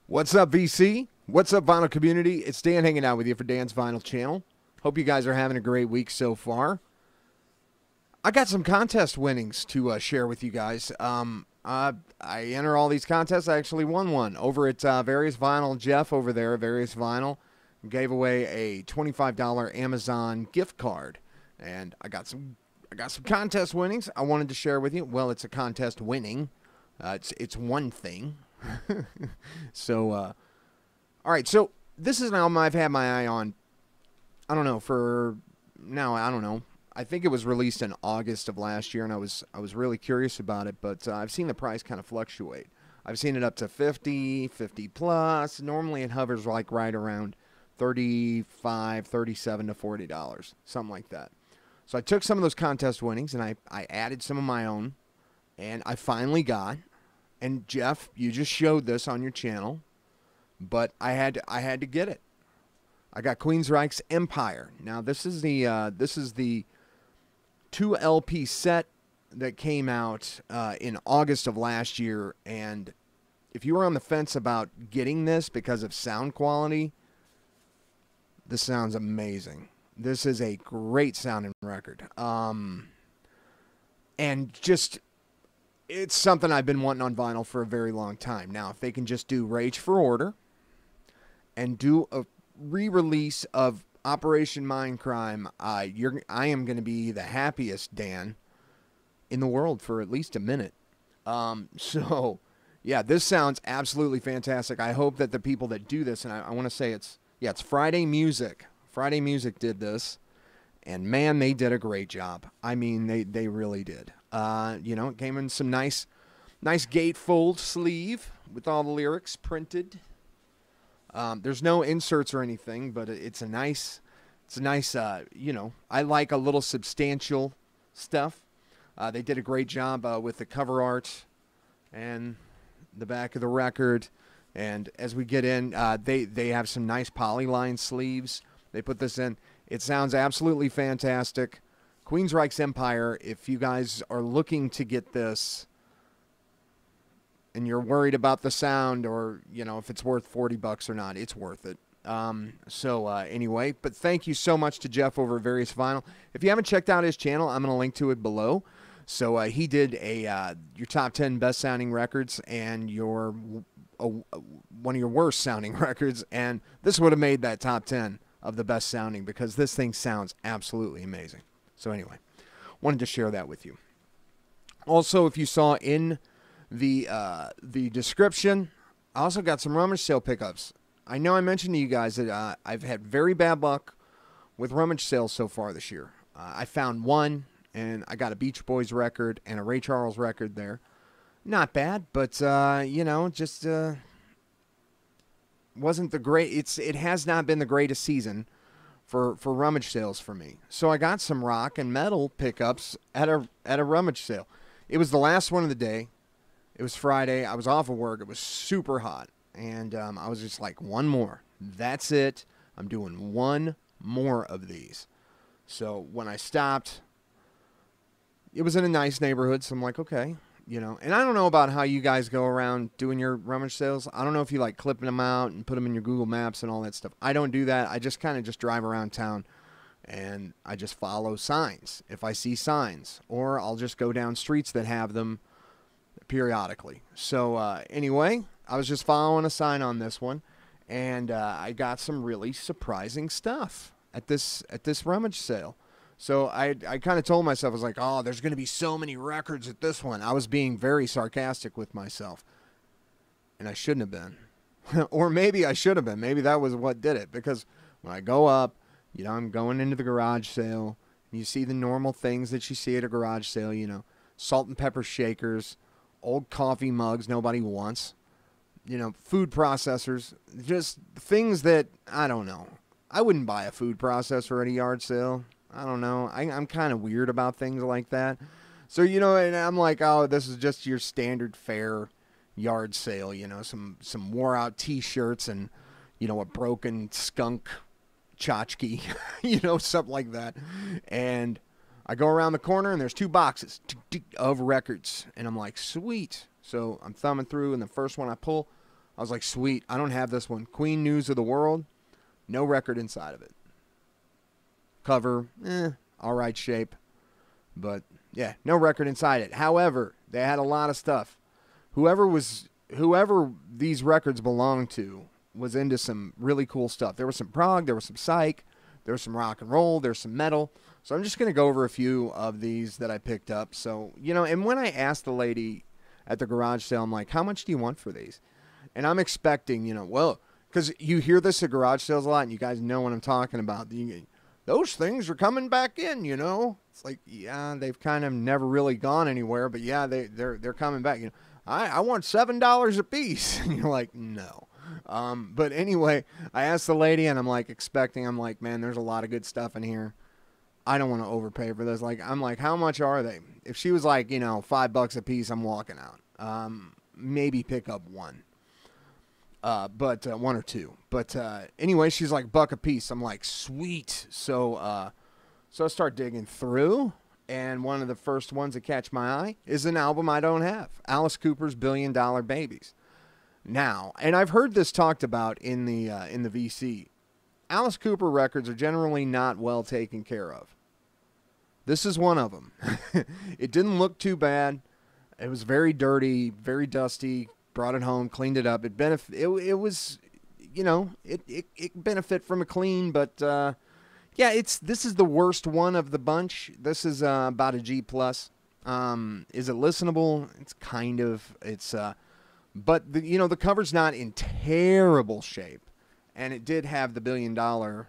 What's up, VC? What's up, vinyl community? It's Dan hanging out with you for Dan's Vinyl Channel. Hope you guys are having a great week so far. I got some contest winnings to share with you guys. I enter all these contests. I actually won one over at Various Vinyl. Jeff over there at Various Vinyl gave away a $25 Amazon gift card, and I got some contest winnings I wanted to share with you. Well, it's a contest winning. It's one thing. So, all right. So this is an album I've had my eye on. I don't know. I think it was released in August of last year, and I was really curious about it. But I've seen the price kind of fluctuate. I've seen it up to 50 plus. Normally, it hovers like right around $35, $37 to $40, something like that. So I took some of those contest winnings and I added some of my own, and I finally got. And Jeff, you just showed this on your channel, but I had to get it. I got Queensryche's Empire. Now this is the 2 LP set that came out in August of last year, and if you were on the fence about getting this because of sound quality, this sounds amazing. This is a great sounding record. And just, it's something I've been wanting on vinyl for a very long time. Now, if they can just do Rage for Order and do a re-release of Operation Mindcrime, I am going to be the happiest Dan in the world for at least a minute. So, yeah, this sounds absolutely fantastic. I hope that the people that do this, and I want to say it's Friday Music. Friday Music did this, and man, they did a great job. I mean, they really did. It came in some nice gatefold sleeve with all the lyrics printed. There's no inserts or anything, but it's a nice, I like a little substantial stuff. They did a great job with the cover art and the back of the record. And as we get in, they have some nice polyline sleeves. They put this in. It sounds absolutely fantastic. Queensryche's Empire, if you guys are looking to get this and you're worried about the sound or, if it's worth $40 or not, it's worth it. Anyway, but thank you so much to Jeff over at Various Vinyl. If you haven't checked out his channel, I'm going to link to it below. So he did your top 10 best sounding records and one of your worst sounding records, and this would have made that top 10 of the best sounding because this thing sounds absolutely amazing. So anyway, wanted to share that with you. Also, if you saw in the description, I also got some rummage sale pickups. I know I mentioned to you guys that I've had very bad luck with rummage sales so far this year. I found one, and I got a Beach Boys record and a Ray Charles record there. Not bad, but wasn't the great. It has not been the greatest season for rummage sales for me. So I got some rock and metal pickups at a rummage sale. It was the last one of the day. It was Friday. I was off of work. It was super hot, and I was just like, one more. That's it. I'm doing one more of these. So when I stopped, it was in a nice neighborhood. So I'm like, okay. And I don't know about how you guys go around doing your rummage sales. I don't know if you like clipping them out and put them in your Google Maps and all that stuff. I don't do that. I just kind of just drive around town and I just follow signs if I see signs, or I'll just go down streets that have them periodically. So anyway, I was just following a sign on this one, and I got some really surprising stuff at this rummage sale. So I kind of told myself, I was like, oh, there's going to be so many records at this one. I was being very sarcastic with myself. And I shouldn't have been. Or maybe I should have been. Maybe that was what did it. Because when I go up, I'm going into the garage sale. And you see the normal things that you see at a garage sale, salt and pepper shakers, old coffee mugs nobody wants, food processors, just things that, I don't know. I wouldn't buy a food processor at a yard sale. I don't know. I'm kind of weird about things like that. So, and I'm like, oh, this is just your standard fare yard sale, some wore out T-shirts and, a broken skunk tchotchke, something like that. And I go around the corner and there's 2 boxes of records. And I'm like, sweet. So I'm thumbing through, and the first one I pull, I was like, sweet, I don't have this one. Queen News of the World, no record inside of it. Cover, all right shape. But, yeah, no record inside it. However, they had a lot of stuff. Whoever these records belonged to was into some really cool stuff. There was some prog, there was some psych, there was some rock and roll, there's some metal. So I'm just going to go over a few of these that I picked up. So, and when I asked the lady at the garage sale, I'm like, how much do you want for these? And I'm expecting, well, because you hear this at garage sales a lot, and you guys know what I'm talking about. Those things are coming back in, It's like, yeah, they've kind of never really gone anywhere, but yeah, they're coming back. I want $7 a piece. And you're like, no. But anyway, I asked the lady, and I'm like expecting, man, there's a lot of good stuff in here. I don't want to overpay for this. I'm like, how much are they? If she was like, $5 a piece, I'm walking out. Maybe pick up one. But one or two. But anyway, she's like $1 a piece. I'm like, sweet. So I start digging through, and one of the first ones that catch my eye is an album I don't have, Alice Cooper's $1 Billion Babies. Now, and I've heard this talked about in the VC. Alice Cooper records are generally not well taken care of. This is one of them. It didn't look too bad. It was very dirty, very dusty. Brought it home, cleaned it up. It was, it benefit from a clean, but yeah, this is the worst one of the bunch. This is about a G+. Is it listenable? It's kind of. But the cover's not in terrible shape, and it did have the $1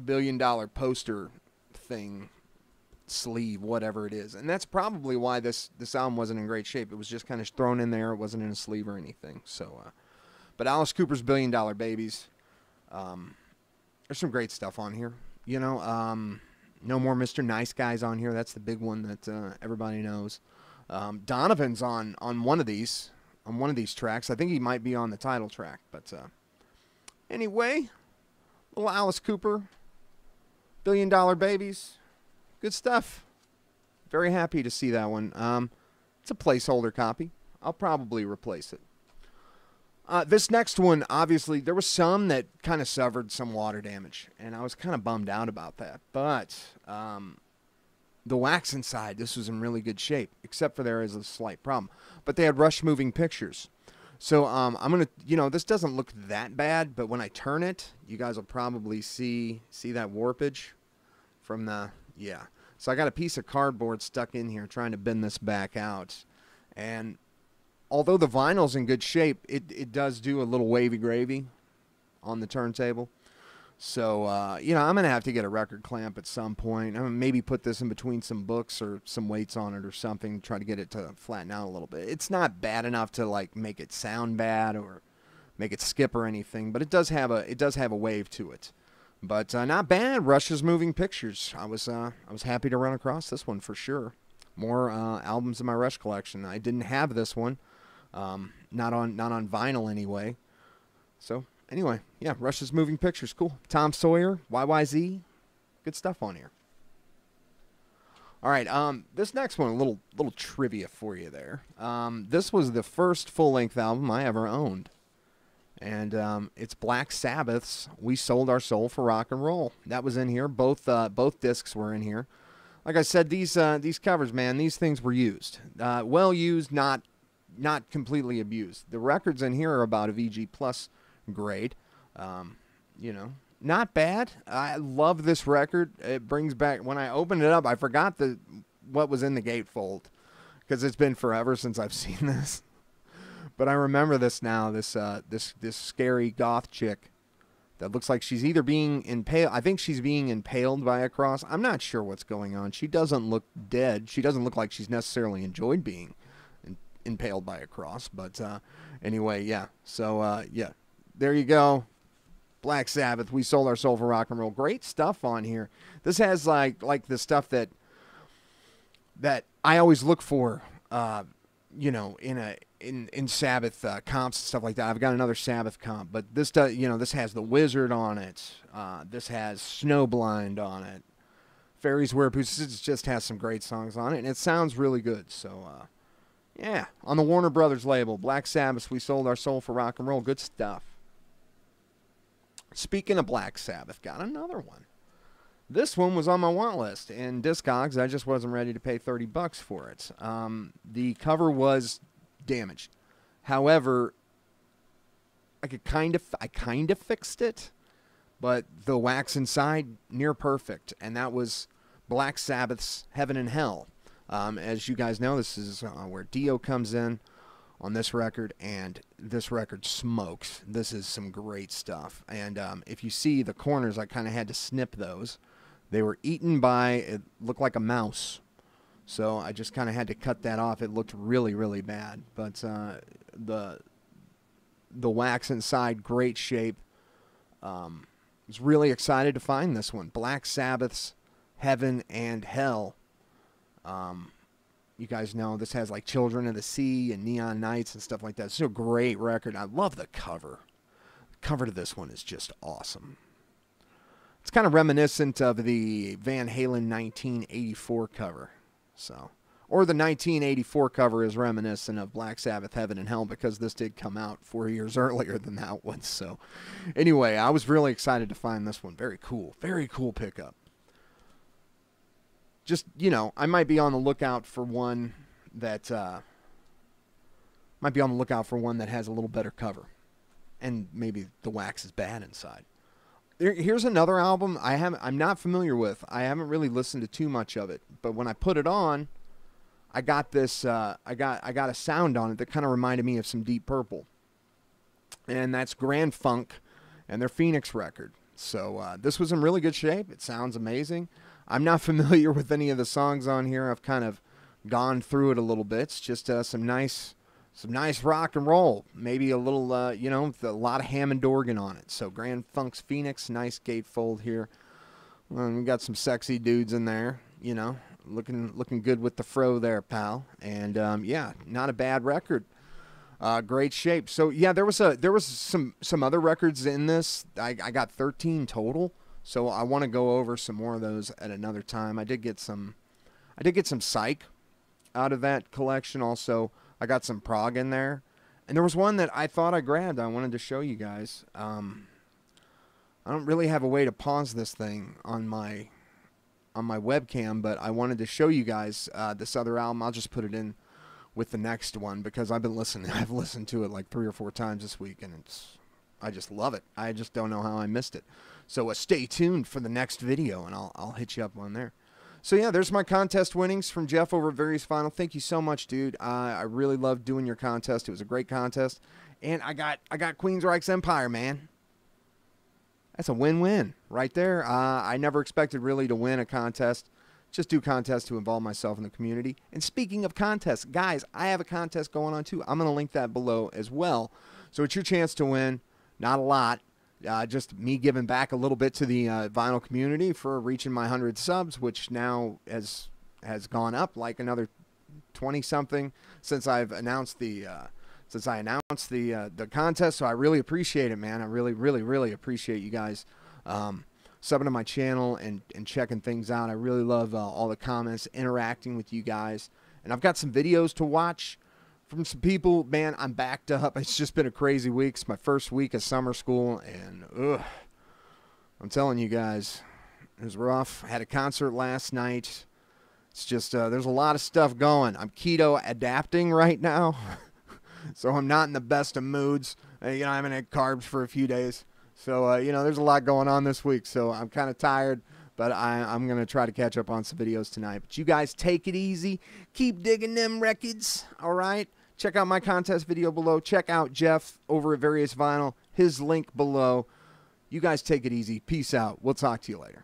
billion poster thing, sleeve, whatever it is, and that's probably why this album wasn't in great shape. It was just kind of thrown in there. It wasn't in a sleeve or anything. So, but Alice Cooper's $1 Billion Babies. There's some great stuff on here. No More Mr. Nice Guys on here. That's the big one that everybody knows. Donovan's on one of these tracks. I think he might be on the title track. But anyway, little Alice Cooper, $1 Billion Babies. Good stuff. Very happy to see that one. It's a placeholder copy. I'll probably replace it. This next one, obviously, there was some that kind of suffered some water damage, and I was kind of bummed out about that. But the wax inside, this was in really good shape, except for there is a slight problem. But they had Rush Moving Pictures. So I'm going to, this doesn't look that bad, but when I turn it, you guys will probably see that warpage from the, yeah. So I got a piece of cardboard stuck in here trying to bend this back out. And although the vinyl's in good shape, it does do a little wavy gravy on the turntable. So, I'm going to have to get a record clamp at some point. I'm going to maybe put this in between some books or some weights on it or something, try to get it to flatten out a little bit. It's not bad enough to, make it sound bad or make it skip or anything, but it does have a wave to it. But not bad. Rush's Moving Pictures. I was happy to run across this one for sure. More albums in my Rush collection. I didn't have this one, not on vinyl anyway. So anyway, yeah, Rush's Moving Pictures, cool. Tom Sawyer, YYZ, good stuff on here. All right, this next one, a little trivia for you there. This was the first full-length album I ever owned. And it's Black Sabbath's "We Sold Our Soul for Rock and Roll." That was in here. Both discs were in here. Like I said, these covers, man, these things were used. Well used, not completely abused. The records in here are about a VG Plus grade. Not bad. I love this record. It brings back, when I opened it up, I forgot what was in the gatefold because it's been forever since I've seen this. But I remember this now, this scary goth chick that looks like she's either being impaled. I think she's being impaled by a cross. I'm not sure what's going on. She doesn't look dead. She doesn't look like she's necessarily enjoyed being impaled by a cross. But anyway, yeah. So, yeah, there you go. Black Sabbath, We Sold Our Soul for Rock and Roll. Great stuff on here. This has like the stuff that I always look for, in Sabbath comps and stuff like that. I've got another Sabbath comp, but this does, this has The Wizard on it. This has Snowblind on it. Fairies Wear Boots. It just has some great songs on it, and it sounds really good. So, Yeah, on the Warner Brothers label, Black Sabbath, We Sold Our Soul for Rock and Roll. Good stuff. Speaking of Black Sabbath, got another one. This one was on my want list in Discogs. I just wasn't ready to pay $30 for it. The cover was damaged. However, I kind of fixed it, but the wax inside near perfect, and that was Black Sabbath's Heaven and Hell. As you guys know, this is where Dio comes in on this record, and this record smokes. This is some great stuff. And if you see the corners, I kind of had to snip those. They were eaten by, it looked like a mouse. So I just kind of had to cut that off. It looked really, really bad. But the wax inside, great shape. Was really excited to find this one. Black Sabbath's Heaven and Hell. You guys know this has like Children of the Sea and Neon Nights and stuff like that. It's a great record. I love the cover. The cover to this one is just awesome. It's kind of reminiscent of the Van Halen 1984 cover. So, or the 1984 cover is reminiscent of Black Sabbath Heaven and Hell because this did come out 4 years earlier than that one. So, anyway, I was really excited to find this one. Very cool pickup. Just, you know, I might be on the lookout for one that has a little better cover, and maybe the wax is bad inside. Here's another album I'm not familiar with. I haven't really listened to too much of it, but when I put it on, I got this. I got a sound on it that kind of reminded me of some Deep Purple, and that's Grand Funk and their Phoenix record. So this was in really good shape. It sounds amazing. I'm not familiar with any of the songs on here. I've kind of gone through it a little bit. It's just some nice rock and roll. Maybe a little, you know, a lot of Hammond organ on it. So Grand Funk's Phoenix, nice gatefold here. We got some sexy dudes in there, you know, looking good with the fro there, pal. And yeah, not a bad record. Great shape. So yeah, there was some other records in this. I got 13 total. So I want to go over some more of those at another time. I did get some psych out of that collection. Also, I got some prog in there, and there was one that I thought I grabbed. I wanted to show you guys. I don't really have a way to pause this thing on my webcam, but I wanted to show you guys this other album. I'll just put it in with the next one because I've been listening. I've listened to it like 3 or 4 times this week, and I just love it. I just don't know how I missed it. So stay tuned for the next video, and I'll hit you up on there. So yeah, there's my contest winnings from Jeff over at Various Vinyl. Thank you so much, dude. I really loved doing your contest. It was a great contest, and I got Queensryche's Empire, man. That's a win-win right there. I never expected really to win a contest. Just do contests to involve myself in the community. And speaking of contests, guys, I have a contest going on too. I'm going to link that below as well. So it's your chance to win. Not a lot. Just me giving back a little bit to the vinyl community for reaching my 100 subs, which now has gone up like another 20-something since I've announced the contest. So I really appreciate it, man. I really appreciate you guys subbing to my channel and checking things out. I really love all the comments, interacting with you guys, and I've got some videos to watch from some people. Man, I'm backed up. It's just been a crazy week. It's my first week of summer school, and I'm telling you guys, it was rough. I had a concert last night. It's just there's a lot of stuff going. I'm keto adapting right now, so I'm not in the best of moods. You know, I haven't had carbs for a few days, so you know, there's a lot going on this week. So I'm kind of tired. But I'm going to try to catch up on some videos tonight. But you guys take it easy. Keep digging them Rekkids, all right? Check out my contest video below. Check out Jeff over at Various Vinyl. His link below. You guys take it easy. Peace out. We'll talk to you later.